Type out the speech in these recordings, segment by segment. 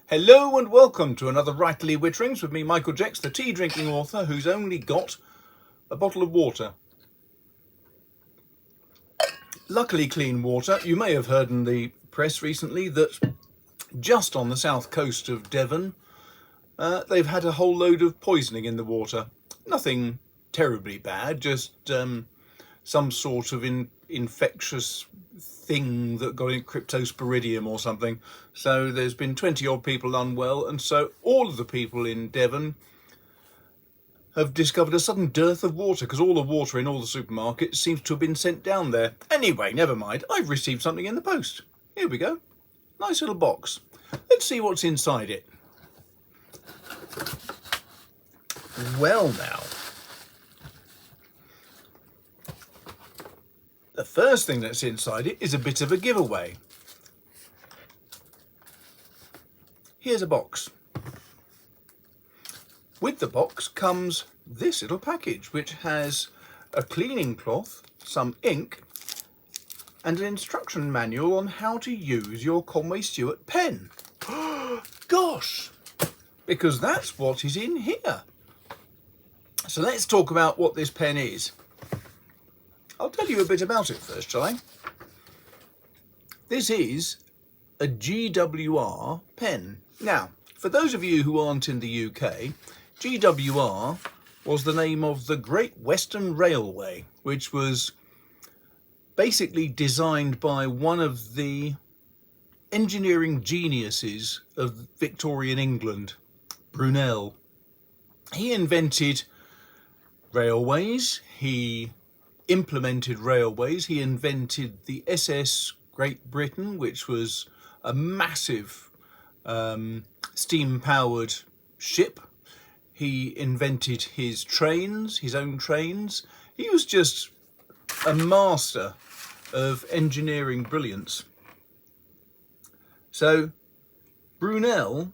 Hello and welcome to another Writerly Witterings with me, Michael Jex, the tea drinking author who's only got a bottle of water. Luckily clean water. You may have heard in the press recently that just on the south coast of Devon they've had a whole load of poisoning in the water. Nothing terribly bad, just some sort of infectious thing that got in cryptosporidium or something. So there's been 20 odd people unwell, and so all of the people in Devon have discovered a sudden dearth of water because all the water in all the supermarkets seems to have been sent down there. Anyway, never mind, I've received something in the post. Here we go. Nice little box. Let's see what's inside it. Well now, the first thing that's inside it is a bit of a giveaway. Here's a box. With the box comes this little package, which has a cleaning cloth, some ink, and an instruction manual on how to use your Conway Stewart pen. Gosh, because that's what is in here. So let's talk about what this pen is. I'll tell you a bit about it first, shall I? This is a GWR pen. Now, for those of you who aren't in the UK, GWR was the name of the Great Western Railway, which was basically designed by one of the engineering geniuses of Victorian England, Brunel. He invented railways, he implemented railways, he invented the SS Great Britain, which was a massive steam-powered ship. He invented his trains, his own trains. He was just a master of engineering brilliance. So Brunel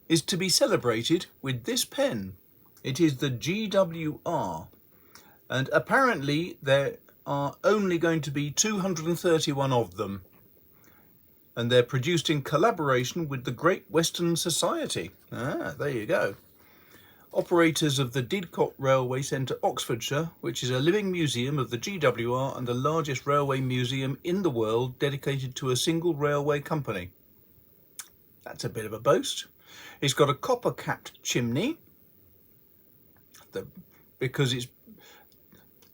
is to be celebrated with this pen. It is the GWR, and apparently there are only going to be 231 of them, and they're produced in collaboration with the Great Western Society. There you go. Operators of the Didcot Railway Centre, Oxfordshire, which is a living museum of the GWR and the largest railway museum in the world dedicated to a single railway company. That's a bit of a boast. It's got a copper-capped chimney, because it's,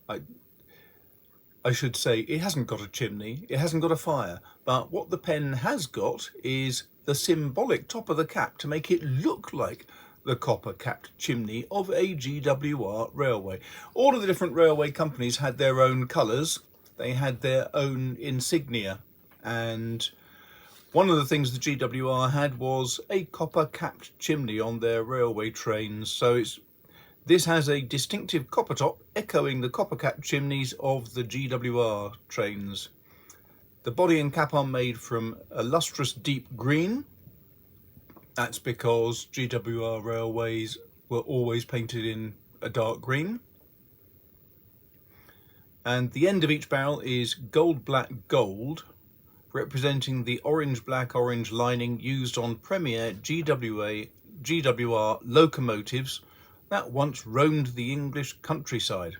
I should say, it hasn't got a chimney, it hasn't got a fire, but what the pen has got is the symbolic top of the cap to make it look like the copper-capped chimney of a GWR railway. All of the different railway companies had their own colours, they had their own insignia, and one of the things the GWR had was a copper-capped chimney on their railway trains. So this has a distinctive copper top, echoing the copper-capped chimneys of the GWR trains. The body and cap are made from a lustrous deep green. That's because GWR railways were always painted in a dark green. And the end of each barrel is gold-black gold, representing the orange-black-orange lining used on premier GWR locomotives that once roamed the English countryside.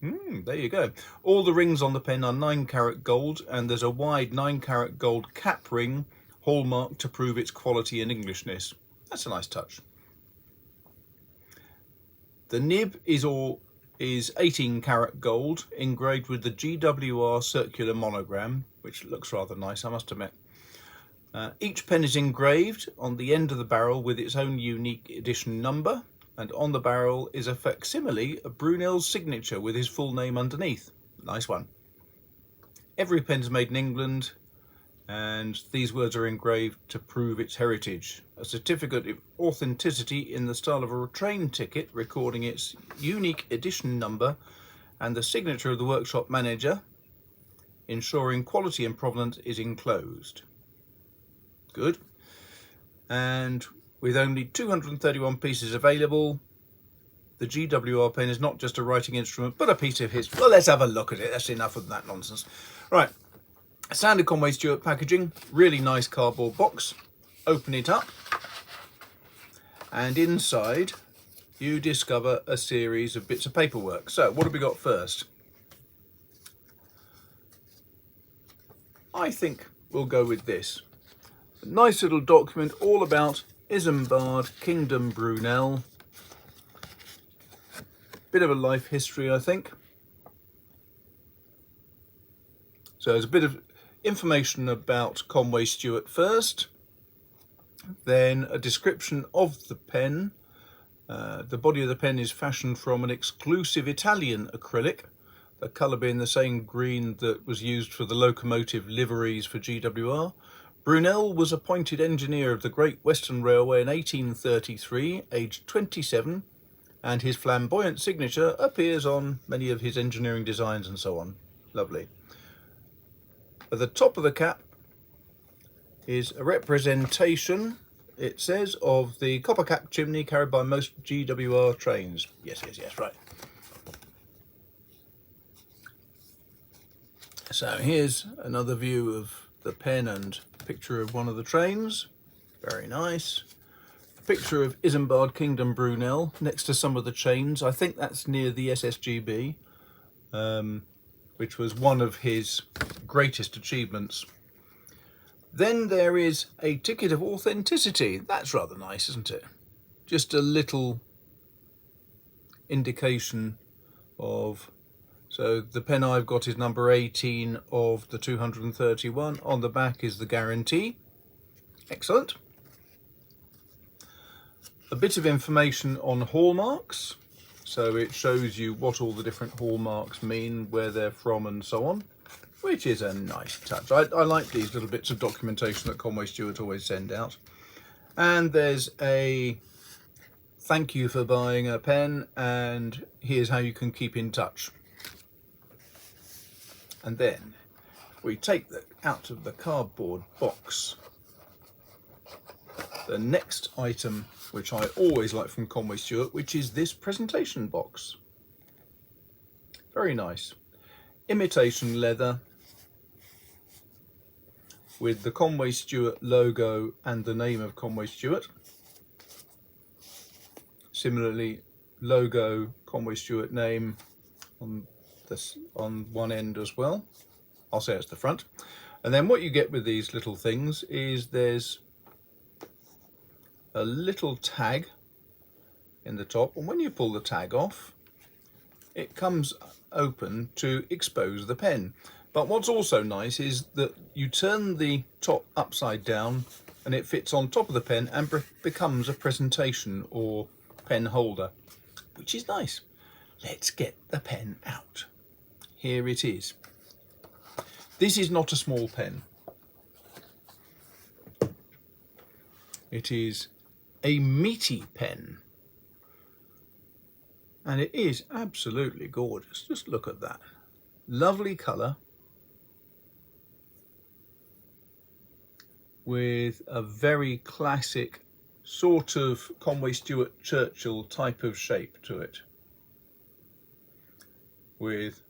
There you go. All the rings on the pen are 9-carat gold, and there's a wide 9-carat gold cap ring hallmark to prove its quality and Englishness. That's a nice touch. The nib is 18-carat gold, engraved with the GWR circular monogram, which looks rather nice, I must admit. Each pen is engraved on the end of the barrel with its own unique edition number, and on the barrel is a facsimile of Brunel's signature with his full name underneath. Nice one. Every pen is made in England, and these words are engraved to prove its heritage. A certificate of authenticity in the style of a train ticket recording its unique edition number and the signature of the workshop manager, ensuring quality and provenance, is enclosed. Good. And with only 231 pieces available, the GWR pen is not just a writing instrument, but a piece of history. Well, let's have a look at it. That's enough of that nonsense. Right. Standard Conway Stewart packaging, really nice cardboard box. Open it up, and inside you discover a series of bits of paperwork. So what have we got first? I think we'll go with this. A nice little document all about Isambard Kingdom Brunel. Bit of a life history, I think. So there's a bit of information about Conway Stewart first, then a description of the pen. The body of the pen is fashioned from an exclusive Italian acrylic, the colour being the same green that was used for the locomotive liveries for GWR. Brunel was appointed engineer of the Great Western Railway in 1833, aged 27, and his flamboyant signature appears on many of his engineering designs and so on. Lovely. At the top of the cap is a representation, it says, of the copper cap chimney carried by most GWR trains. Yes, right. So here's another view of the pen and picture of one of the trains. Very nice. A picture of Isambard Kingdom Brunel next to some of the chains. I think that's near the SSGB, which was one of his greatest achievements. Then there is a ticket of authenticity. That's rather nice, isn't it? Just a little indication of... So the pen I've got is number 18 of the 231. On the back is the guarantee. Excellent. A bit of information on hallmarks. So it shows you what all the different hallmarks mean, where they're from and so on, which is a nice touch. I like these little bits of documentation that Conway Stewart always send out. And there's a thank you for buying a pen, and here's how you can keep in touch. And then we take that out of the cardboard box. The next item, which I always like from Conway Stewart, which is this presentation box. Very nice. Imitation leather with the Conway Stewart logo and the name of Conway Stewart. Similarly, logo, Conway Stewart name on this on one end as well. I'll say it's the front. And then what you get with these little things is there's a little tag in the top, and when you pull the tag off, it comes open to expose the pen. But what's also nice is that you turn the top upside down and it fits on top of the pen and becomes a presentation or pen holder, which is nice. Let's get the pen out. Here it is. This is not a small pen. It is a meaty pen. And it is absolutely gorgeous. Just look at that. Lovely colour. With a very classic sort of Conway Stewart Churchill type of shape to it. With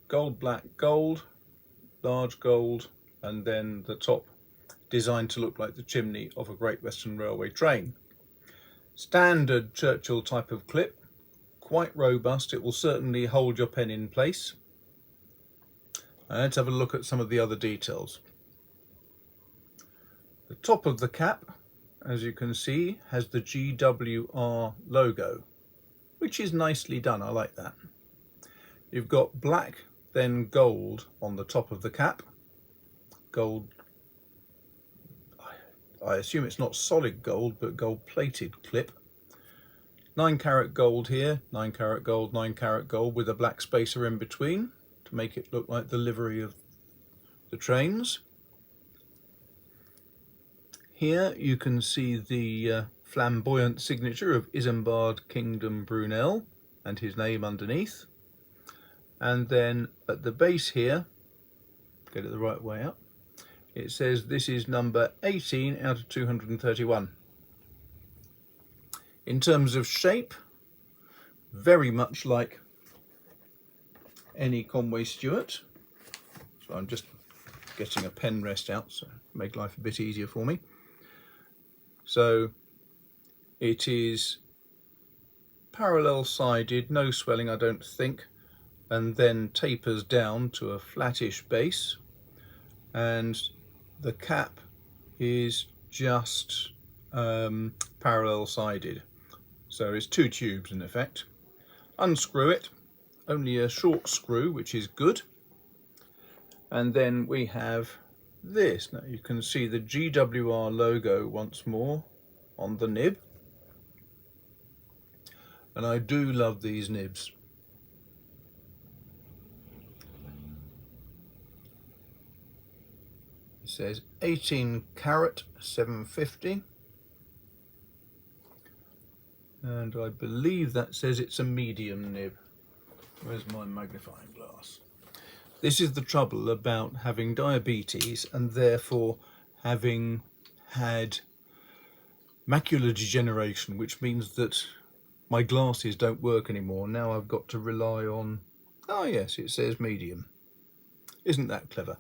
gold, black, gold, large gold, and then the top designed to look like the chimney of a Great Western Railway train. Standard Churchill type of clip, quite robust. It will certainly hold your pen in place. Let's have a look at some of the other details. The top of the cap, as you can see, has the GWR logo, which is nicely done. I like that. You've got black, then gold on the top of the cap. Gold, I assume it's not solid gold, but gold plated clip. 9-carat gold here, 9-carat gold, 9-carat gold with a black spacer in between to make it look like the livery of the trains. Here you can see the flamboyant signature of Isambard Kingdom Brunel and his name underneath. And then at the base here, get it the right way up, it says this is number 18 out of 231. In terms of shape, very much like any Conway Stewart. So I'm just getting a pen rest out, so make life a bit easier for me. So it is parallel sided, no swelling I don't think, and then tapers down to a flattish base, and the cap is just parallel sided, so it's 2 tubes in effect. Unscrew it, only a short screw, which is good, and then we have this. Now you can see the GWR logo once more on the nib, and I do love these nibs. It says 18 carat 750, and I believe that says it's a medium nib. Where's my magnifying glass? This is the trouble about having diabetes and therefore having had macular degeneration, which means that my glasses don't work anymore. Now I've got to rely on, oh yes, it says medium. Isn't that clever?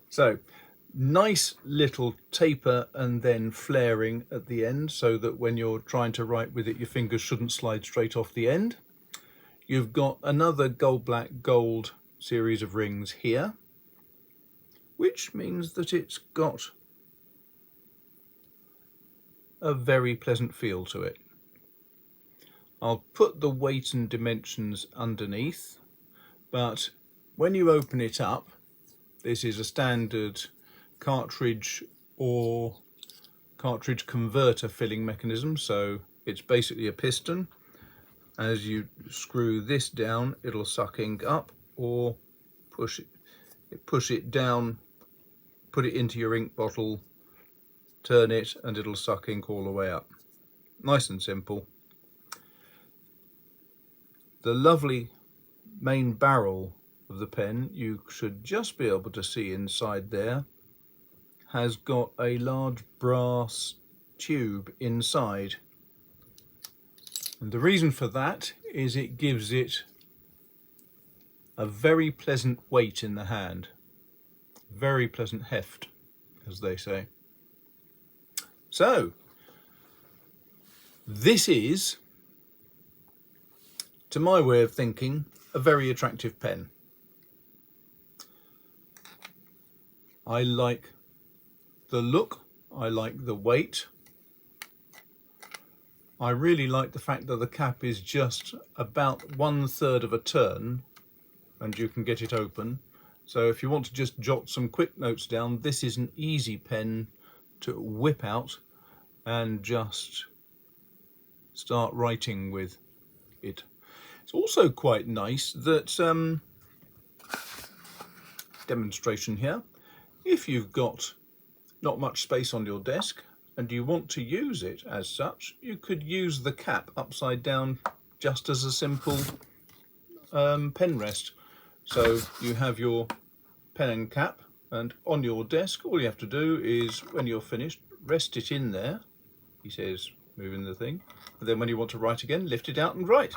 So, nice little taper and then flaring at the end, so that when you're trying to write with it, your fingers shouldn't slide straight off the end. You've got another gold, black, gold series of rings here, which means that it's got a very pleasant feel to it. I'll put the weight and dimensions underneath, but when you open it up, this is a standard cartridge or cartridge converter filling mechanism, so it's basically a piston. As you screw this down, it'll suck ink up, or push it down, put it into your ink bottle, turn it, and it'll suck ink all the way up. Nice and simple. The lovely main barrel of the pen, you should just be able to see inside there, has got a large brass tube inside, and the reason for that is it gives it a very pleasant weight in the hand, very pleasant heft, as they say. So this is, to my way of thinking, a very attractive pen. I like the look, I like the weight. I really like the fact that the cap is just about 1/3 of a turn and you can get it open. So if you want to just jot some quick notes down, this is an easy pen to whip out and just start writing with it. It's also quite nice that, demonstration here, if you've got not much space on your desk and you want to use it as such, you could use the cap upside down just as a simple pen rest. So you have your pen and cap, and on your desk all you have to do is, when you're finished, rest it in there, he says, moving the thing, and then when you want to write again, lift it out and write.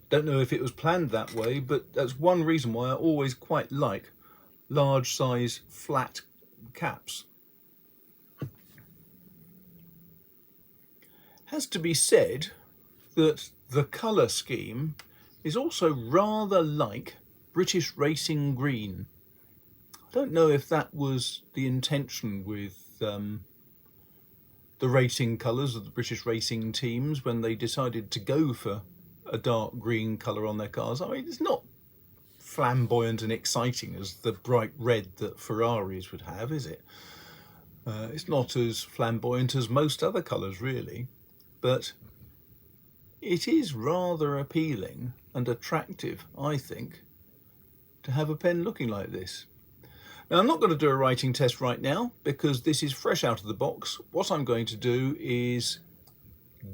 Don't know if it was planned that way, but that's one reason why I always quite like large size flat caps. Has to be said that the colour scheme is also rather like British racing green. I don't know if that was the intention with the racing colours of the British racing teams when they decided to go for a dark green colour on their cars. I mean, it's not flamboyant and exciting as the bright red that Ferraris would have, is it? It's not as flamboyant as most other colours really, but it is rather appealing and attractive, I think, to have a pen looking like this. Now, I'm not going to do a writing test right now because this is fresh out of the box. What I'm going to do is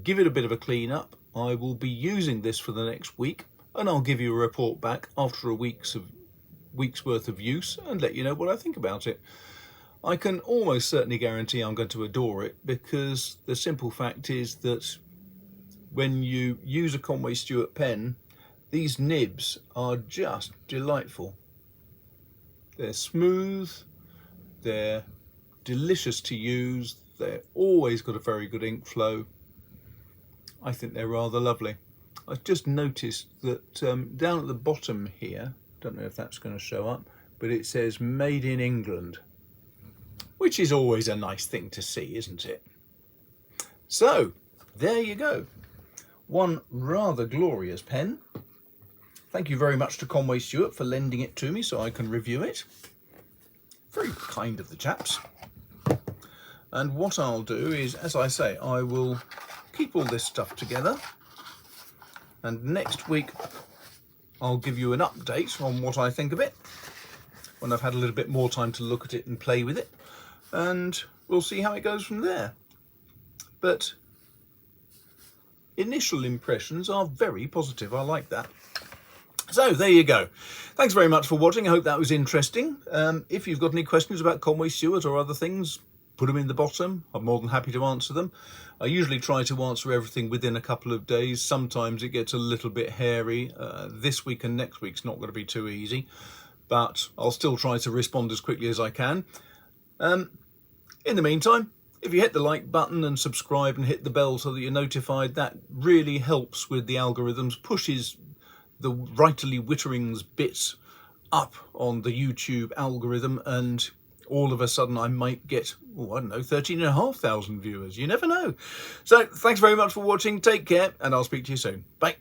give it a bit of a clean up. I will be using this for the next week, and I'll give you a report back after a week's worth of use and let you know what I think about it. I can almost certainly guarantee I'm going to adore it, because the simple fact is that when you use a Conway Stewart pen, These nibs are just delightful. They're smooth, they're delicious to use, they're always got a very good ink flow. I think they're rather lovely. I've just noticed that down at the bottom here, don't know if that's going to show up, but it says Made in England, which is always a nice thing to see, isn't it? So there you go, one rather glorious pen. Thank you very much to Conway Stewart for lending it to me so I can review it. Very kind of the chaps. And what I'll do is, as I say, I will keep all this stuff together, and next week I'll give you an update on what I think of it when I've had a little bit more time to look at it and play with it, and we'll see how it goes from there. But initial impressions are very positive. I like that. So there you go. Thanks very much for watching. I hope that was interesting. If you've got any questions about Conway Stewart or other things, put them in the bottom. I'm more than happy to answer them. I usually try to answer everything within a couple of days. Sometimes it gets a little bit hairy. This week and next week's not going to be too easy, but I'll still try to respond as quickly as I can. In the meantime, if you hit the like button and subscribe and hit the bell so that you're notified, that really helps with the algorithms, pushes the Writerly Witterings bits up on the YouTube algorithm, and all of a sudden I might get, oh, I don't know, 13,500 viewers. You never know. So thanks very much for watching. Take care, and I'll speak to you soon. Bye.